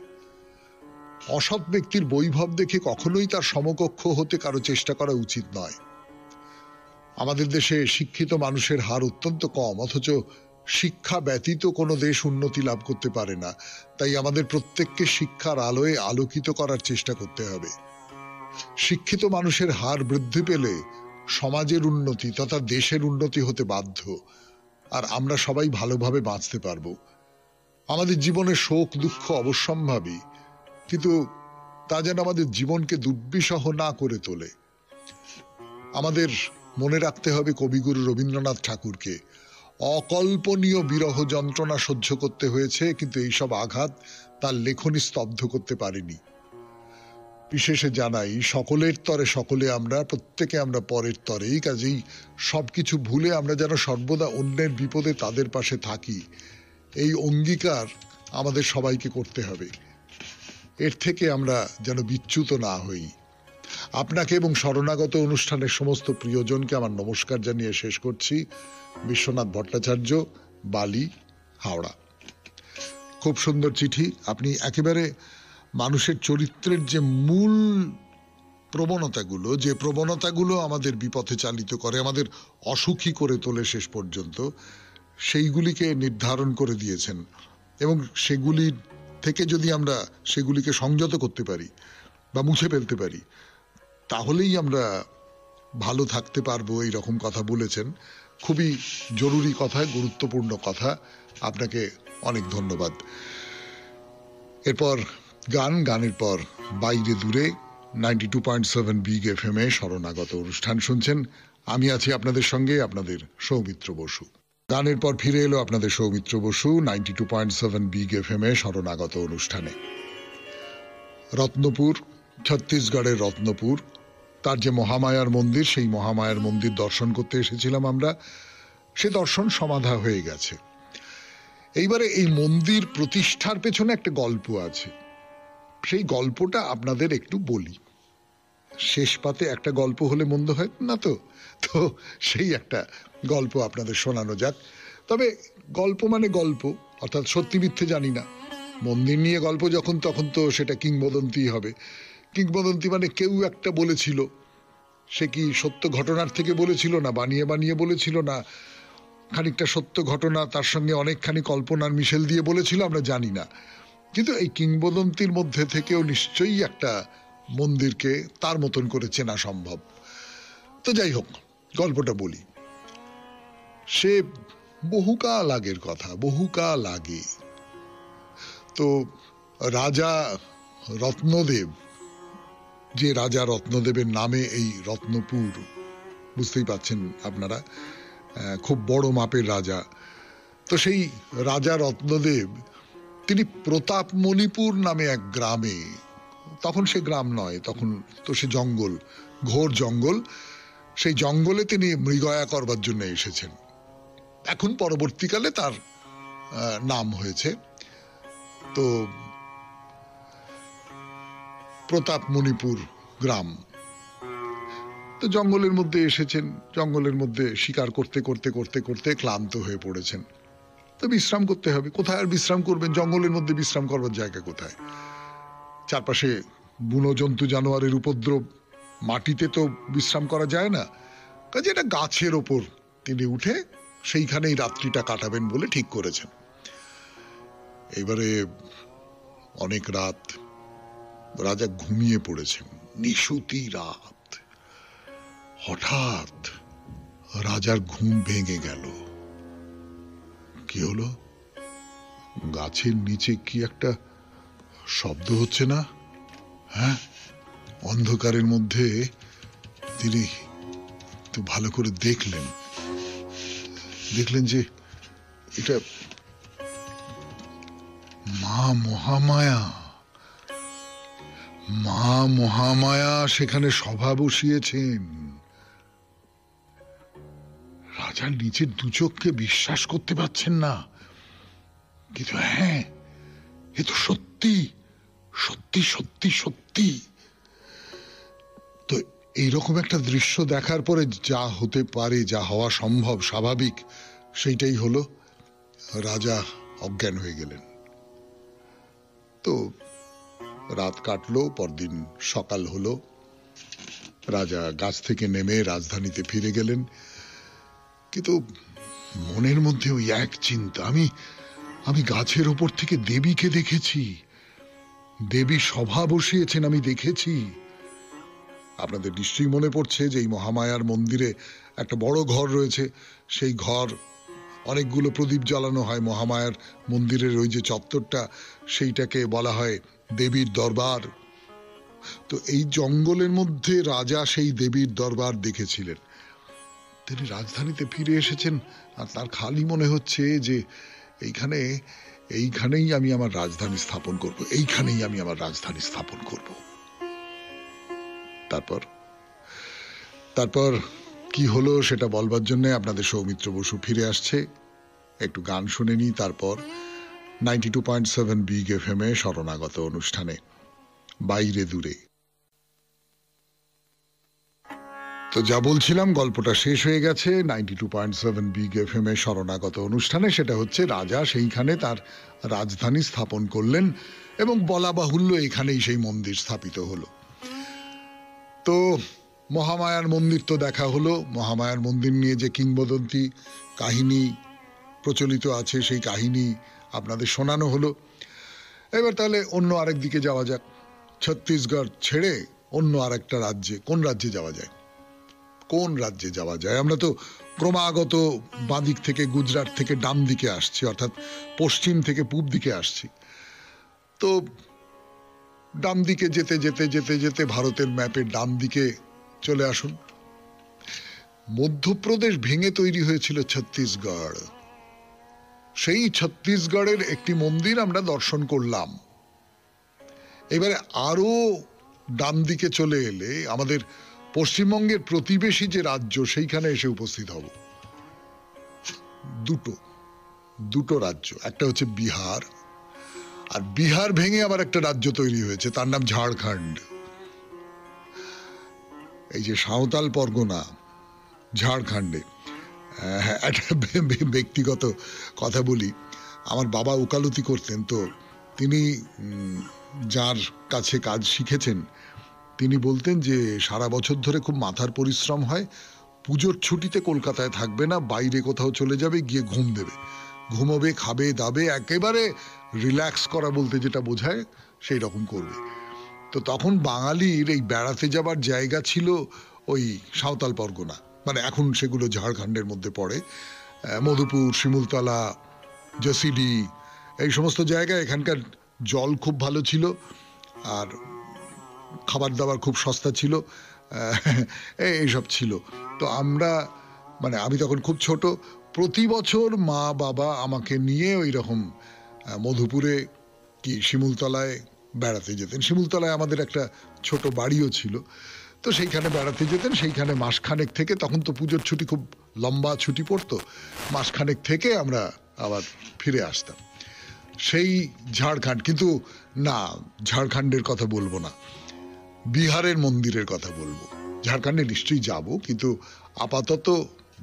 [SPEAKER 1] অসৎ ব্যক্তির বৈভব দেখে কখনোই তার সমকক্ষ হতে কারো চেষ্টা করা উচিত নয়। আমাদের দেশে শিক্ষিত মানুষের হার অত্যন্ত কম, অথচ শিক্ষা ব্যতীত কোনো দেশ উন্নতি লাভ করতে পারে না। তাই আমাদের প্রত্যেককে শিক্ষার আলোয় আলোকিত করার চেষ্টা করতে হবে। শিক্ষিত মানুষের হার বৃদ্ধি পেলে সমাজের উন্নতি তথা দেশের উন্নতি হতে বাধ্য, আর আমরা সবাই ভালোভাবে বাঁচতে পারব। আমাদের জীবনে শোক দুঃখ অবশ্যম্ভাবী, কিন্তু তা যেন আমাদের জীবনকে দুর্বিষহ না করে তোলে। আমাদের মনে রাখতে হবে কবিগুরু রবীন্দ্রনাথ ঠাকুরকে। অকল্পনীয় বিরহ যন্ত্রণা সহ্য করতে হয়েছে, কিন্তু এইসব আঘাত তার লেখনী স্তব্ধ করতে পারেনি। বিশেষে জানাই, সকলের তরে সকলে আমরা, প্রত্যেকে আমরা পরের তরেই। কাজেই সবকিছু ভুলে আমরা যেন সর্বদা অন্যের বিপদে তাদের পাশে থাকি, এই অঙ্গীকার আমাদের সবাইকে করতে হবে। এর থেকে আমরা যেন বিচ্যুত না হই। আপনাকে এবং শরণাগত অনুষ্ঠানের সমস্ত প্রিয়জনকে আমার নমস্কার জানিয়ে শেষ করছি। বিশ্বনাথ ভট্টাচার্য, বালি, হাওড়া। খুব সুন্দর চিঠি। আপনি একেবারে মানুষের চরিত্রের যে মূল প্রবণতাগুলো, যে প্রবণতাগুলো আমাদের বিপথে চালিত করে, আমাদের অসুখী করে তোলে শেষ পর্যন্ত, সেইগুলিকে নির্ধারণ করে দিয়েছেন। এবং সেগুলি থেকে যদি আমরা সেগুলিকে সংযত করতে পারি বা মুছে ফেলতে পারি, তাহলেই আমরা ভালো থাকতে পারবো, এই রকম কথা বলেছেন। খুবই জরুরি কথা, গুরুত্বপূর্ণ কথা। আপনাকে অনেক ধন্যবাদ। এরপর গানের পর বাইরে দূরে 92.7 বিগ FM এ শরণাগত অনুষ্ঠান শুনছেন। আমি আছি আপনাদের সঙ্গে, আপনাদের সৌমিত্র বসু। গানের পর ফিরে এলো আপনাদের সৌমিত্র বসু 92.7 বিগ FM এ শরণাগত অনুষ্ঠানে। রত্নপুর, ছত্তিশগড়ের রত্নপুর, তার যে মহামায়ার মন্দির, সেই মহামায়ার মন্দির দর্শন করতে এসেছিলাম আমরা। সে দর্শন সমাধা হয়ে গেছে। এইবারে এই মন্দির প্রতিষ্ঠার পেছনে একটা গল্প আছে, সেই গল্পটা আপনাদের একটু বলি। শেষ পাতে একটা গল্প হলে মন্দ হয় না তো, তো সেই একটা গল্প আপনাদের শোনানো যাক। তবে গল্প মানে গল্প, অর্থাৎ সত্যি মিথ্যে জানি না। মন্দির নিয়ে গল্প যখন, তখন তো সেটা কিংবদন্তি হবে। কিংবদন্তি মানে কেউ একটা বলেছিল, সে কি সত্য ঘটনার থেকে বলেছিল, না বানিয়ে বানিয়ে বলেছিল, না খানিকটা সত্য ঘটনা তার সঙ্গে অনেকখানি কল্পনার মিশেল দিয়ে বলেছিল, আমরা জানি না। কিন্তু এই কিংবদন্তির মধ্যে থেকেও নিশ্চয়ই একটা মন্দিরকে তার মতন করে চেনা সম্ভব। তো যাই হোক, গল্পটা বলি। সে বহুকাল আগের কথা, বহুকাল আগে। তো রাজা রত্নদেব, যে রাজা রত্নদেবের নামে এই রত্নপুর, বুঝতেই পাচ্ছেন আপনারা, খুব বড় মাপের রাজা। তো সেই রাজা রত্নদেব, তিনি প্রতাপমণিপুর নামে এক গ্রামে, তখন সে গ্রাম নয়, তখন তো সে জঙ্গল, ঘোর জঙ্গল, সেই জঙ্গলে তিনি মৃগয়া করবার জন্য এসেছেন। এখন পরবর্তীকালে তার নাম হয়েছে। তো প্রতাপমণিপুর গ্রাম। তো জঙ্গলের মধ্যে এসেছেন, জঙ্গলের মধ্যে শিকার করতে করতে করতে করতে ক্লান্ত হয়ে পড়েছেন। তো বিশ্রাম করতে হবে। কোথায় আর বিশ্রাম করবেন? জঙ্গলের মধ্যে বিশ্রাম করবার জায়গা কোথায়? চারপাশে বুনো জন্তু জানোয়ারের উপদ্রব, মাটিতে তো বিশ্রাম করা যায় না। কাজে এটা গাছের ওপর তিনি উঠে সেইখানেই রাত্রিটা কাটাবেন বলে ঠিক করেছেন। এবারে অনেক রাত, রাজা ঘুমিয়ে পড়েছেন, নিশুতি রাত। হঠাৎ রাজার ঘুম ভেঙে গেল। কি হলো? গাছের নিচে কি একটা শব্দ হচ্ছে না? হ্যাঁ, অন্ধকারের মধ্যে তিনি তো ভালো করে দেখলেন যে এটা মা মহামায়া। মা মহামায়া সেখানে সভা বসিয়েছেন। রাজা নিজের দুচোখকে বিশ্বাস করতে পারছেন না, কিন্তু হ্যাঁ, এ তো সত্যি সত্যি সত্যি সত্যি। তো এইরকম একটা দৃশ্য দেখার পরে যা হতে পারে, যা হওয়া সম্ভব স্বাভাবিক, সেইটাই হলো। রাজা অজ্ঞান হয়ে গেলেন। তো রাত কাটলো, পরদিন সকাল হলো। রাজা গাছ থেকে নেমে রাজধানীতে ফিরে গেলেন, কিন্তু মনের মধ্যে ওই এক চিন্তা, আমি গাছের ওপর থেকে দেবীকে দেখেছি, দেবী সভা বসিয়েছেন, আমি দেখেছি। আপনাদের নিশ্চয়ই মনে পড়ছে যে এই মহামায়ার মন্দিরে একটা বড় ঘর রয়েছে। সেই ঘর অনেকগুলো প্রদীপ জ্বালানো হয়। মহামায়ার মন্দিরের ওই যে চত্বরটা, সেইটাকে বলা হয় দেবীর দরবার। তো এই জঙ্গলের মধ্যে রাজা সেই দেবীর দরবার দেখেছিলেন। তিনি রাজধানীতে ফিরে এসেছেন, আর তার খালি মনে হচ্ছে যে এইখানেই আমি আমার রাজধানী স্থাপন করব, এইখানেই আমি আমার রাজধানী স্থাপন করব। তারপর কি হলো সেটা বলবার জন্য আপনাদের সৌমিত্র বসু ফিরে আসছে। একটু গান শুনে নি, তারপর 92.7 বিগ এফএম এ শরণাগত অনুষ্ঠানে বাইরে দূরে। তো যা বলছিলাম, গল্পটা শেষ হয়ে গেছে 92.7 বিগ এফএম এ শরণাগত অনুষ্ঠানে। সেটা হচ্ছে রাজা সেইখানে তার রাজধানী স্থাপন করলেন, এবং বলা বাহুল্য এখানেই সেই মন্দির স্থাপিত হলো। তো মহামায়ার মন্দির তো দেখা হলো। মহামায়ার মন্দির নিয়ে যে কিংবদন্তি কাহিনী প্রচলিত আছে, সেই কাহিনী আপনাদের শোনানো হলো। এবার তাহলে অন্য আরেক দিকে যাওয়া যাক। ছত্তিশগড় ছেড়ে অন্য আরেকটা রাজ্যে, কোন রাজ্যে যাওয়া যায়? আমরা তো ক্রমাগত বাঁদিক থেকে, গুজরাট থেকে ডান দিকে আসছি, অর্থাৎ পশ্চিম থেকে পূব দিকে আসছি। তো ডান দিকে যেতে যেতে যেতে যেতে ভারতের ম্যাপের ডান দিকে চলে আসুন। মধ্যপ্রদেশ ভেঙে তৈরি হয়েছিল ছত্তিশগড়। সেই ছত্তিশগড়ের একটি মন্দির আমরা দর্শন করলাম। এবারে আরো ডান দিকে চলে এলে আমাদের পশ্চিমবঙ্গের প্রতিবেশী যে রাজ্য, সেইখানে এসে উপস্থিত হব। দুটো রাজ্য, একটা হচ্ছে বিহার, আর বিহার ভেঙে আবার একটা রাজ্য তৈরি হয়েছে, তার নাম ঝাড়খণ্ড। এই যে সাঁওতাল পরগনা, ঝাড়খণ্ডে। একটা ব্যক্তিগত কথা বলি, আমার বাবা ওকালতি করতেন। তো তিনি যার কাছে কাজ শিখেছেন, তিনি বলতেন যে সারা বছর ধরে খুব মাথার পরিশ্রম হয়, পুজোর ছুটিতে কলকাতায় থাকবে না, বাইরে কোথাও চলে যাবে, গিয়ে ঘুমোবে, খাবে দাবে, একেবারে রিল্যাক্স করা বলতে যেটা বোঝায় সেই রকম করবে। তো তখন বাঙালির এই বেড়াতে যাবার জায়গা ছিল ওই সাঁওতাল পরগনা, মানে এখন সেগুলো ঝাড়খণ্ডের মধ্যে পড়ে। মধুপুর, শিমুলতলা, জসিডি, এই সমস্ত জায়গায় এখানকার জল খুব ভালো ছিল, আর খাবার দাবার খুব সস্তা ছিল, এইসব ছিল। তো আমি তখন খুব ছোট, প্রতি বছর মা বাবা আমাকে নিয়ে ওই রকম মধুপুরে কি শিমুলতলায় বেড়াতে যেতেন। শিমুলতলায় আমাদের একটা ছোট বাড়িও ছিল, তো সেইখানে বেড়াতে যেতেন। সেইখানে মাসখানেক থেকে, তখন তো পুজোর ছুটি খুব লম্বা ছুটি পড়তো, মাসখানেক থেকে আমরা আবার ফিরে আসতাম। সেই ঝাড়খণ্ড, কিন্তু না, ঝাড়খণ্ডের কথা বলবো না, বিহারের মন্দিরের কথা বলবো। ঝাড়খণ্ডে নিশ্চয়ই যাব, কিন্তু আপাতত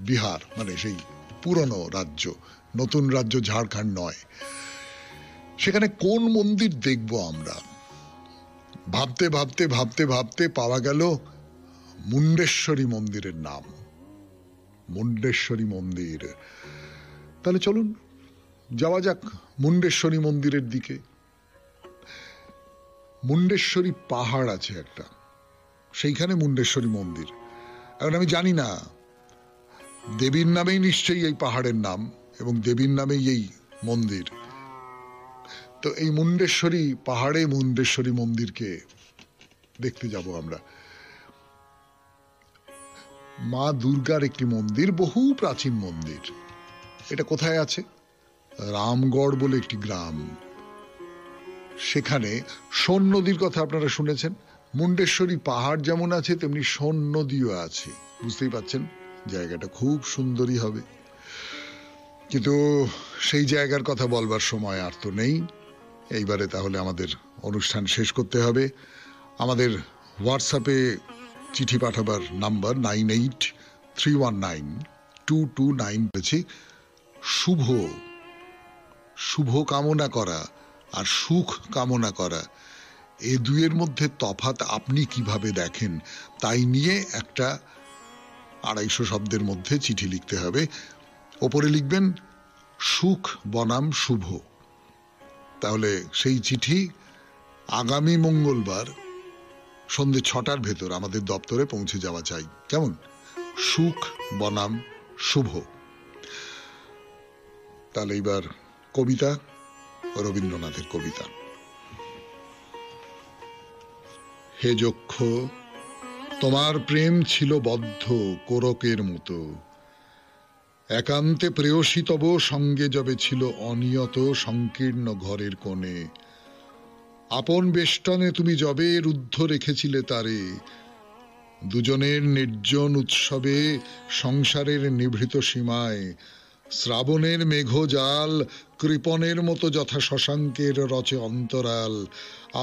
[SPEAKER 1] বিহার, মানে সেই পুরনো রাজ্য, নতুন রাজ্য ঝাড়খণ্ড নয়। সেখানে কোন মন্দির দেখব আমরা? ভাবতে ভাবতে ভাবতে ভাবতে পাওয়া গেল মুন্ডেশ্বরী মন্দিরের নাম। মুন্ডেশ্বরী মন্দির। তাহলে চলুন যাওয়া যাক মুন্ডেশ্বরী মন্দিরের দিকে। মুন্ডেশ্বরী পাহাড় আছে একটা, সেইখানে মুন্ডেশ্বরী মন্দির। এখন আমি জানি না, দেবীর নামেই নিশ্চয়ই এই পাহাড়ের নাম, এবং দেবীর নামেই এই মন্দির। তো এই মুন্ডেশ্বরী পাহাড়ে মুন্ডেশ্বরী মন্দিরকে দেখতে যাব আমরা। মা দুর্গার একটি মন্দির, বহু প্রাচীন মন্দির। এটা কোথায় আছে? রামগড় বলে একটি গ্রাম। সেখানে সোন নদীর কথা আপনারা শুনেছেন। মুন্ডেশ্বরী পাহাড় যেমন আছে, তেমনি সোন নদীও আছে। বুঝতেই পাচ্ছেন জায়গাটা খুব সুন্দরই হবে। কিন্তু সেই জায়গার কথা বলবার সময় আর তো নেই। এইবারে তাহলে আমাদের অনুষ্ঠান শেষ করতে হবে। আমাদের হোয়াটসঅ্যাপে চিঠি পাঠাবার নাম্বার 98319229 পেয়েছি। শুভ শুভ কামনা করা আর সুখ কামনা করা, এ দুয়ের মধ্যে তফাৎ আপনি কিভাবে দেখেন, তাই নিয়ে একটা 250 শব্দের মধ্যে চিঠি লিখতে হবে। ওপরে লিখবেন সুখ বনাম শুভ। তাহলে সেই চিঠি আগামী মঙ্গলবার সন্ধ্যে 6টার ভেতর আমাদের দপ্তরে পৌঁছে যাওয়া চাই। কেমন? সুখ বনাম শুভ। তাহলে এবার কবিতা, রবীন্দ্রনাথের কবিতা। হে যক্ষ, তোমার প্রেম ছিল বদ্ধ কোরকের মতো, একান্তে প্রেয়সী তব সঙ্গে যবে ছিল অনিয়ত সংকীর্ণ ঘরের কোণে। আপন বেষ্টনে তুমি যবে রুদ্ধ রেখেছিলে তারে, দুজনের নির্জন উৎসবে সংসারের নিভৃত সীমায় শ্রাবণের মেঘ জাল কৃপণের মতো যথা শশাঙ্কের রচে অন্তরাল,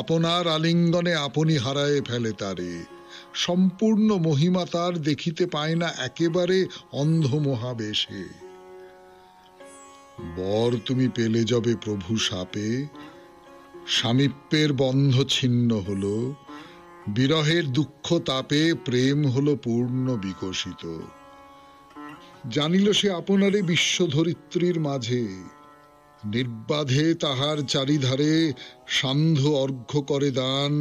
[SPEAKER 1] আপনার আলিঙ্গনে আপনি হারায়ে ফেলে তারে। সম্পূর্ণ মহিমা তার দেখিতে পায় না একেবারে অন্ধ মহাবেশে। বর তুমি পেলে যবে প্রভু শাপে, স্বামীপ্যের বন্ধ ছিন্ন হলো, বিরহের দুঃখ তাপে প্রেম হলো পূর্ণ বিকশিত। জানিল সে আপনারে বিশ্বধরিত্রীর মাঝে, নির্বাধে তাহার চারিধারে সান্ধ্য অর্ঘ্য করে দান,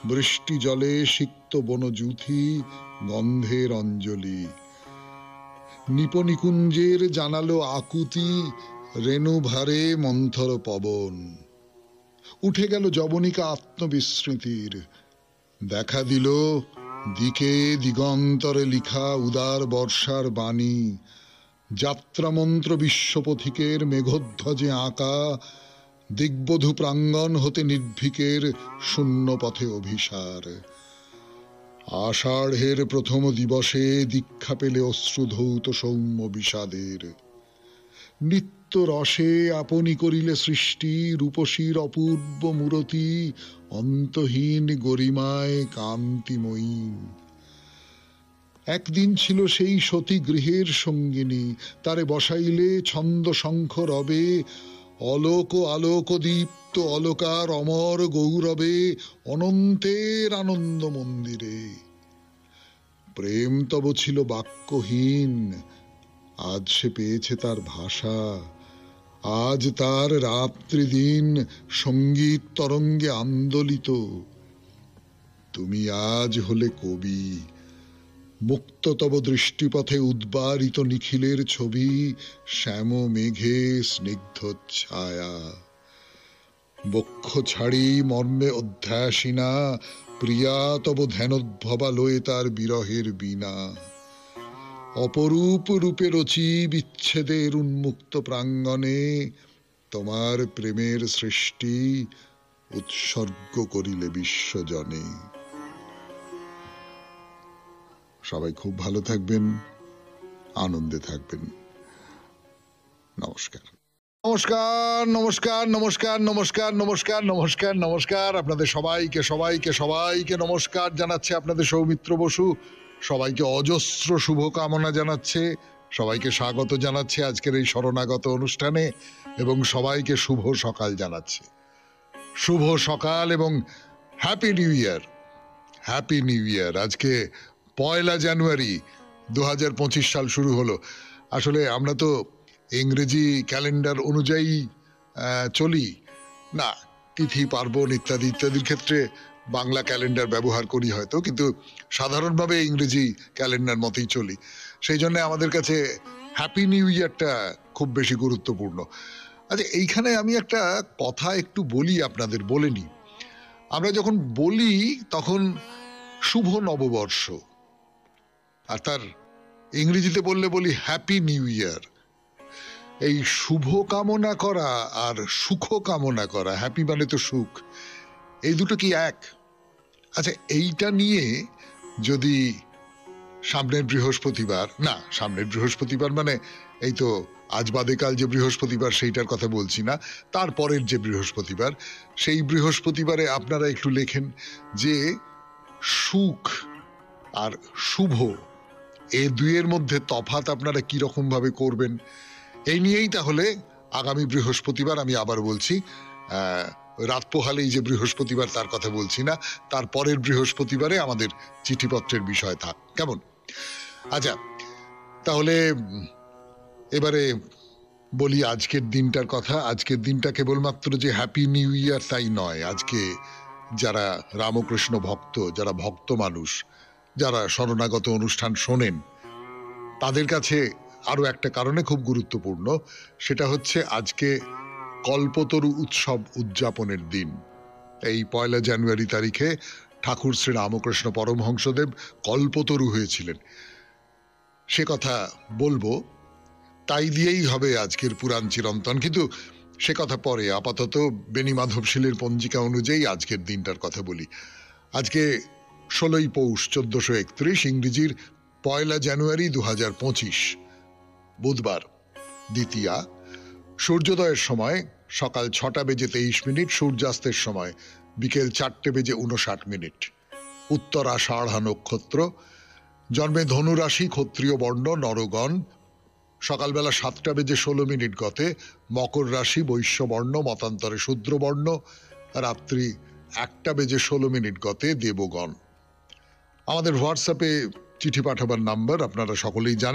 [SPEAKER 1] বৃষ্টি জলে সিক্ত বনজুথি গন্ধের অঞ্জলি। নিপনিকুঞ্জের জানালো আকুতি, রেণু ভারে মন্থর পবন। উঠে গেল যবনিকা আত্মবিস্মৃতির, দেখা দিল দিকে দিগন্তরে লিখা উদার বর্ষার বাণী। যাত্রামন্ত্র বিশ্বপথিকের মেঘধ্বজে আঁকা, দিগ্বধূ প্রাঙ্গণ হতে নির্ভীকের শূন্য পথে অভিসার। আষাঢ়ের প্রথম দিবসে দীক্ষা পেলে অশ্রুধৌত সৌম্য বিষাদের। নিত্য রসে আপনি করিলে সৃষ্টি, রূপসীর অপূর্ব মূরতি অন্তহীন গরিমায় কান্তিময়ী। একদিন ছিল সেই সতী গৃহের সঙ্গিনী, তারে বসাইলে ছন্দ শঙ্খ রবে, অলোক আলোক দীপ্ত অলোকার অমর গৌরবে অনন্তের আনন্দ মন্দিরে। প্রেম তব ছিল বাক্যহীন, আজ সে পেয়েছে তার ভাষা। আজ তার রাত্রি দিন সঙ্গীত তরঙ্গে আন্দোলিত। তুমি আজ হলে কবি, মুক্ত তব দৃষ্টিপথে উদ্বারিত নিখিলের ছবি, শ্যাম মেঘে স্নিগ্ধ ছায়া। বক্ষ ছাড়ি মর্মে অধ্যাসিনা, প্রিয়া তব ধ্যানোদ্ভবা লয়ে তার বিরহের বীণা। অপরূপ রূপে রচি বিচ্ছেদের উন্মুক্ত প্রাঙ্গণে, তোমার প্রেমের সৃষ্টি উৎসর্গ করিলে বিশ্বজনে। সবাই খুব ভালো থাকবেন, আনন্দে থাকবেন। নমস্কার নমস্কার নমস্কার নমস্কার নমস্কার নমস্কার নমস্কার নমস্কার। আপনাদের সবাইকে সবাইকে সবাইকে নমস্কার জানাচ্ছে আপনাদের সৌমিত্র বসু। সবাইকে অজস্র শুভকামনা জানাচ্ছে, সবাইকে স্বাগত জানাচ্ছে আজকের এই শরণাগত অনুষ্ঠানে, এবং সবাইকে শুভ সকাল জানাচ্ছে। শুভ সকাল এবং happy new year. Happy new year. আজকে 1 জানুয়ারি 2025 সাল শুরু হলো। আসলে আমরা তো ইংরেজি ক্যালেন্ডার অনুযায়ী চলি না, তিথি পার্বণ ইত্যাদি ইত্যাদির ক্ষেত্রে বাংলা ক্যালেন্ডার ব্যবহার করি হয়তো, কিন্তু সাধারণভাবে ইংরেজি ক্যালেন্ডার মতেই চলি। সেই জন্য আমাদের কাছে হ্যাপি নিউ ইয়ারটা খুব বেশি গুরুত্বপূর্ণ। আচ্ছা, এইখানে আমি একটা কথা একটু বলি, আপনাদের বলে নিই। আমরা যখন বলি তখন শুভ নববর্ষ, আর তার ইংরেজিতে বললে বলি হ্যাপি নিউ ইয়ার। এই শুভ কামনা করা আর সুখ কামনা করা, হ্যাপি মানে তো সুখ, এই দুটো কি এক? আচ্ছা, এইটা নিয়ে যদি সামনের বৃহস্পতিবার মানে এই তো আজ বাদে কাল যে বৃহস্পতিবার সেইটার কথা বলছি না, তারপরের যে বৃহস্পতিবার, সেই বৃহস্পতিবারে আপনারা একটু লেখেন যে সুখ আর শুভ এই দুইয়ের মধ্যে তফাৎ আপনারা কি রকম ভাবে করবেন। এই নিয়েই তাহলে আগামী বৃহস্পতিবার, আমি আবার বলছি, রাত পোহালেই যে বৃহস্পতিবার তার কথা বলছি না, তার পরের বৃহস্পতিবারে আমাদের চিঠিপত্রের বিষয় থাক, কেমন? আচ্ছা, তাহলে এবারে বলি আজকের দিনটার কথা। আজকের দিনটা কেবলমাত্র যে হ্যাপি নিউ ইয়ার তাই নয়। আজকে যারা রামকৃষ্ণ ভক্ত, যারা ভক্ত মানুষ, যারা শরণাগত অনুষ্ঠান শোনেন, তাদের কাছে আরো একটা কারণে খুব গুরুত্বপূর্ণ। সেটা হচ্ছে আজকে কল্পতরু উৎসব উদযাপনের দিন। এই 1 জানুয়ারি তারিখে ঠাকুর শ্রী রামকৃষ্ণ পরমহংসদেব কল্পতরু হয়েছিলেন, সে কথা বলবো। তাই দিয়েই হবে আজকের পুরাণ চিরন্তন, কিন্তু সে কথা পরে। আপাতত বেণী মাধবশীলের পঞ্জিকা অনুযায়ী আজকের দিনটার কথা বলি। আজকে 16ই পৌষ 1431, ইংরেজির 1 জানুয়ারি 2025, বুধবার, দ্বিতীয়া। সূর্যোদয়ের সময় সকাল 6:23, সূর্যাস্তের সময় বিকেল 4:59। উত্তর আষাঢ়া নক্ষত্র, জন্মে ধনুরাশি, ক্ষত্রিয় বর্ণ, নরগণ। সকালবেলা 7:16 গতে মকর রাশি, বৈশ্য বর্ণ, মতান্তরে শূদ্র বর্ণ। রাত্রি 1:16 গতে দেবগণ। আমাদের হোয়াটসঅ্যাপে চিঠি পাঠাবার নাম্বার আপনারা সকলেই জানেন।